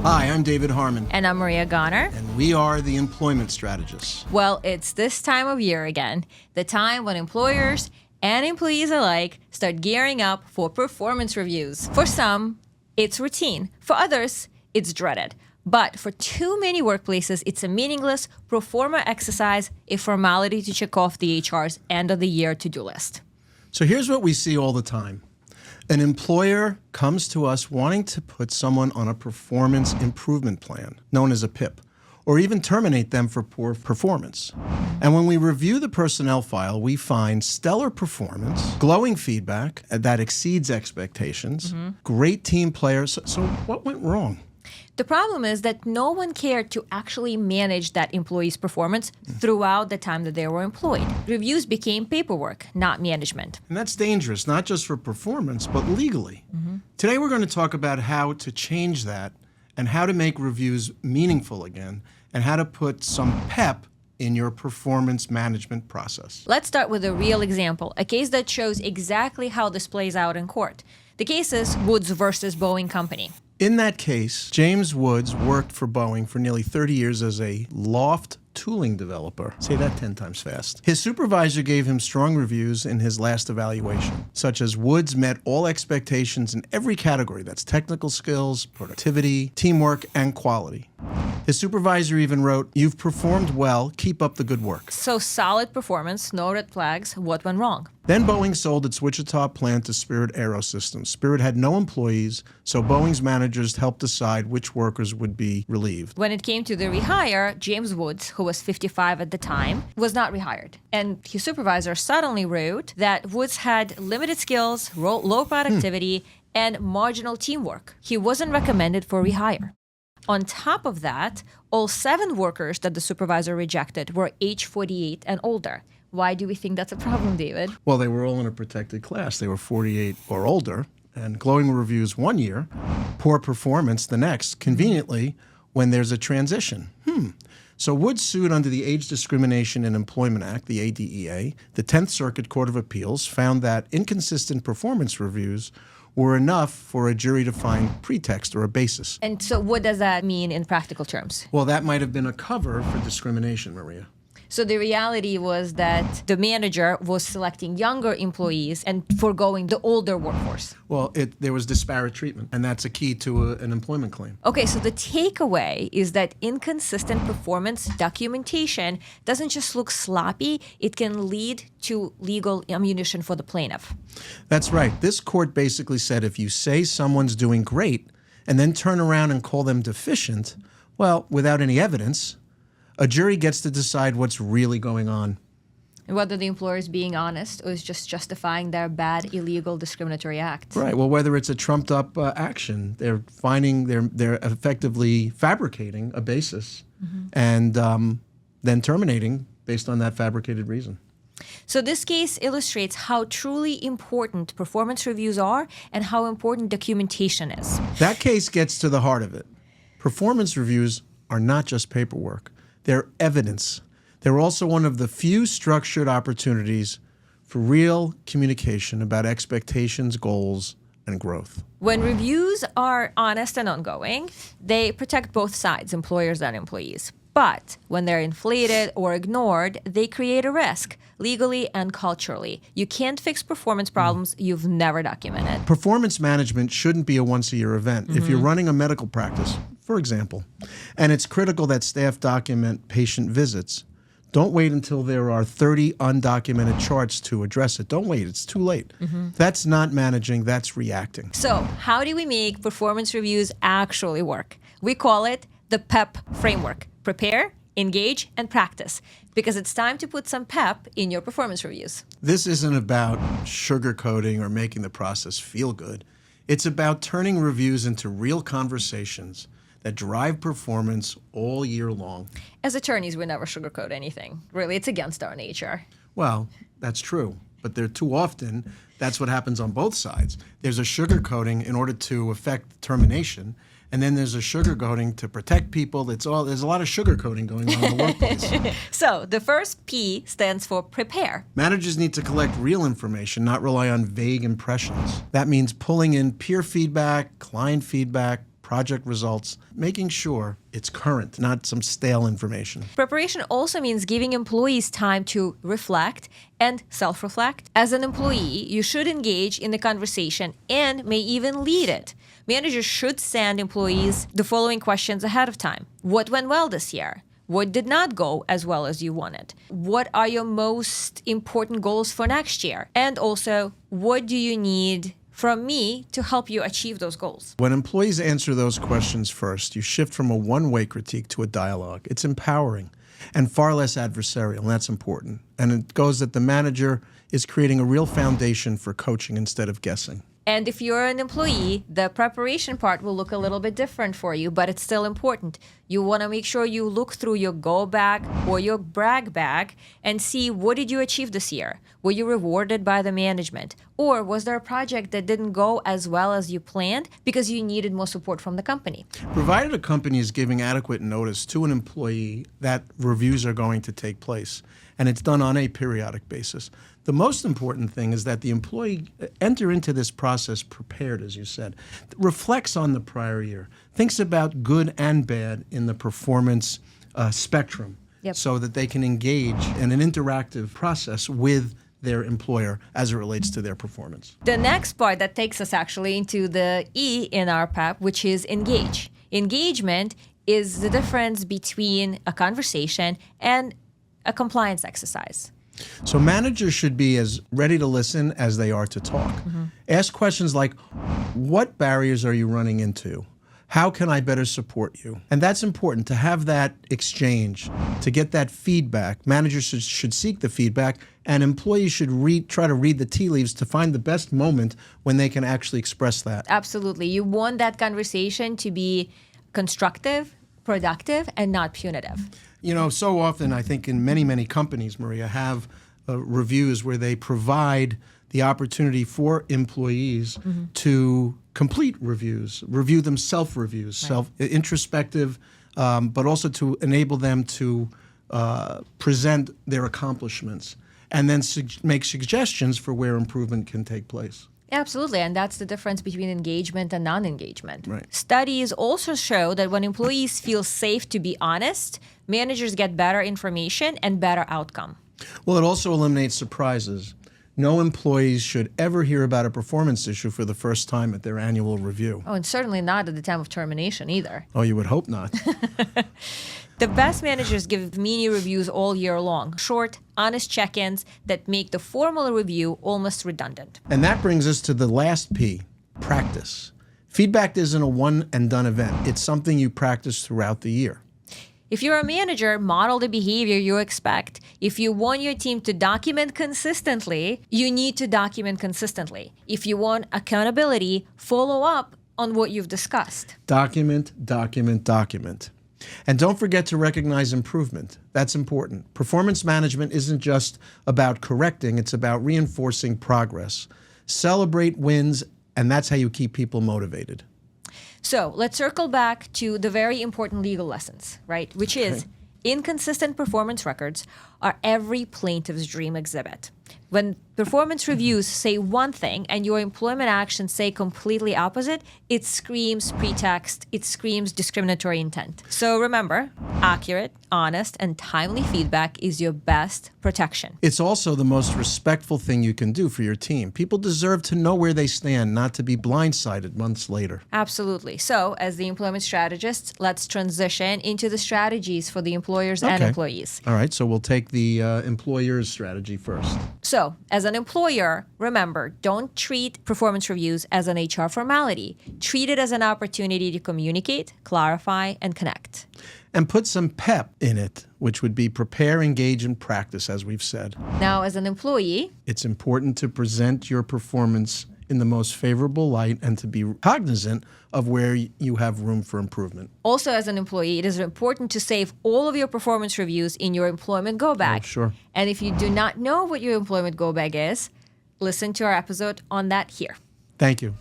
Hi, I'm David Harmon. And I'm Maria Garner. And we are the Employment Strategists. Well, it's this time of year again, the time when employers and employees alike start gearing up for performance reviews. For some, it's routine. For others, it's dreaded. But for too many workplaces, it's a meaningless pro forma exercise, a formality to check off the HR's end of the year to-do list. So here's what we see all the time. An employer comes to us wanting to put someone on a performance improvement plan, known as a P.E.P, or even terminate them for poor performance. And when we review the personnel file, we find stellar performance, glowing feedback that exceeds expectations, great team players. So what went wrong? The problem is that no one cared to actually manage that employee's performance throughout the time that they were employed. Reviews became paperwork, not management. And that's dangerous, not just for performance, but legally. Today we're going to talk about how to change that and how to make reviews meaningful again and how to put some pep in your performance management process. Let's start with a real example, a case that shows exactly how this plays out in court. The case is Woods versus Boeing Company. In that case, James Woods worked for Boeing for nearly 30 years as a loft tooling developer. Say that 10 times fast. His supervisor gave him strong reviews in his last evaluation, such as Woods met all expectations in every category. That's technical skills, productivity, teamwork, and quality. His supervisor even wrote, "You've performed well, keep up the good work." So solid performance, no red flags. What went wrong? Then Boeing sold its Wichita plant to Spirit Aerosystems. Spirit had no employees, so Boeing's managers helped decide which workers would be relieved. When it came to the rehire, James Woods, who was 55 at the time, was not rehired. And his supervisor suddenly wrote that Woods had limited skills, low productivity, and marginal teamwork. He wasn't recommended for rehire. On top of that, all 7 workers that the supervisor rejected were age 48 and older. Why do we think that's a problem, David? Well, they were all in a protected class. They were 48 or older, and glowing reviews one year, poor performance the next, conveniently when there's a transition. So Woods sued under the Age Discrimination in Employment Act, the ADEA. The 10th Circuit Court of Appeals found that inconsistent performance reviews were enough for a jury to find pretext or a basis. And so what does that mean in practical terms? Well, that might have been a cover for discrimination, Maria. So the reality was that the manager was selecting younger employees and foregoing the older workforce. Well, there was disparate treatment, and that's a key to an employment claim. Okay, so the takeaway is that inconsistent performance documentation doesn't just look sloppy, it can lead to legal ammunition for the plaintiff. That's right. This court basically said if you say someone's doing great and then turn around and call them deficient, well, without any evidence, a jury gets to decide what's really going on. And whether the employer is being honest or is just justifying their bad, illegal, discriminatory act. Right. Well, whether it's a trumped-up action, they're effectively fabricating a basis and then terminating based on that fabricated reason. So this case illustrates how truly important performance reviews are and how important documentation is. That case gets to the heart of it. Performance reviews are not just paperwork. They're evidence. They're also one of the few structured opportunities for real communication about expectations, goals, and growth. When reviews are honest and ongoing, they protect both sides, employers and employees. But when they're inflated or ignored, they create a risk, legally and culturally. You can't fix performance problems you've never documented. Performance management shouldn't be a once-a-year event. If you're running a medical practice, for example, and it's critical that staff document patient visits, don't wait until there are 30 undocumented charts to address it. Don't wait. It's too late. That's not managing. That's reacting. So how do we make performance reviews actually work? We call it the P.E.P framework. Prepare, engage, and practice. Because it's time to put some pep in your performance reviews. This isn't about sugarcoating or making the process feel good. It's about turning reviews into real conversations that drive performance all year long. As attorneys, we never sugarcoat anything. Really, it's against our nature. Well, that's true. But there too often, that's what happens on both sides. There's a sugarcoating in order to effect termination, and then there's a sugarcoating to protect people. There's a lot of sugarcoating going on in the workplace. So the first P stands for prepare. Managers need to collect real information, not rely on vague impressions. That means pulling in peer feedback, client feedback, project results, making sure it's current, not some stale information. Preparation also means giving employees time to reflect and self-reflect. As an employee, you should engage in the conversation and may even lead it. Managers should send employees the following questions ahead of time. What went well this year? What did not go as well as you wanted? What are your most important goals for next year? And also, what do you need from me to help you achieve those goals? When employees answer those questions first, you shift from a one-way critique to a dialogue. It's empowering and far less adversarial, and that's important. And it goes that the manager is creating a real foundation for coaching instead of guessing. And if you're an employee, the preparation part will look a little bit different for you, but it's still important. You want to make sure you look through your go bag or your brag bag and see, what did you achieve this year? Were you rewarded by the management? Or was there a project that didn't go as well as you planned because you needed more support from the company? Provided a company is giving adequate notice to an employee that reviews are going to take place, and it's done on a periodic basis, the most important thing is that the employee enter into this process prepared, as you said, reflects on the prior year, thinks about good and bad in the performance spectrum, so that they can engage in an interactive process with their employer as it relates to their performance. The next part that takes us actually into the E in our P.E.P, which is engage. Engagement is the difference between a conversation and a compliance exercise. So managers should be as ready to listen as they are to talk. Ask questions like, what barriers are you running into? How can I better support you? And that's important, to have that exchange, to get that feedback. Managers should seek the feedback, and employees should try to read the tea leaves to find the best moment when they can actually express that. Absolutely. You want that conversation to be constructive, productive, and not punitive. You know, so often I think in many, many companies, Maria, have reviews where they provide the opportunity for employees to complete reviews, review them self-reviews, self-introspective, but also to enable them to present their accomplishments and then make suggestions for where improvement can take place. Absolutely, and that's the difference between engagement and non-engagement. Right. Studies also show that when employees feel safe to be honest, managers get better information and better outcome. Well, it also eliminates surprises. No employees should ever hear about a performance issue for the first time at their annual review. Oh, and certainly not at the time of termination either. Oh, you would hope not. The best managers give mini reviews all year long, short, honest check-ins that make the formal review almost redundant. And that brings us to the last P, practice. Feedback isn't a one-and-done event. It's something you practice throughout the year. If you're a manager, model the behavior you expect. If you want your team to document consistently, you need to document consistently. If you want accountability, follow up on what you've discussed. Document, document, document. And don't forget to recognize improvement. That's important. Performance management isn't just about correcting, it's about reinforcing progress. Celebrate wins, and that's how you keep people motivated. So let's circle back to the very important legal lessons, right? Which is, inconsistent performance records are every plaintiff's dream exhibit. When performance reviews say one thing and your employment actions say completely opposite, it screams pretext, it screams discriminatory intent. So remember, accurate, honest, and timely feedback is your best protection. It's also the most respectful thing you can do for your team. People deserve to know where they stand, not to be blindsided months later. Absolutely. So as the employment strategists, let's transition into the strategies for the employers and employees. All right, so we'll take the employer's strategy first. So, as an employer, remember, don't treat performance reviews as an HR formality. Treat it as an opportunity to communicate, clarify, and connect. And put some pep in it, which would be prepare, engage, and practice, as we've said. Now, as an employee, it's important to present your performance in the most favorable light and to be cognizant of where you have room for improvement. Also, as an employee, it is important to save all of your performance reviews in your employment go bag. Oh, sure. And if you do not know what your employment go bag is, listen to our episode on that here. Thank you.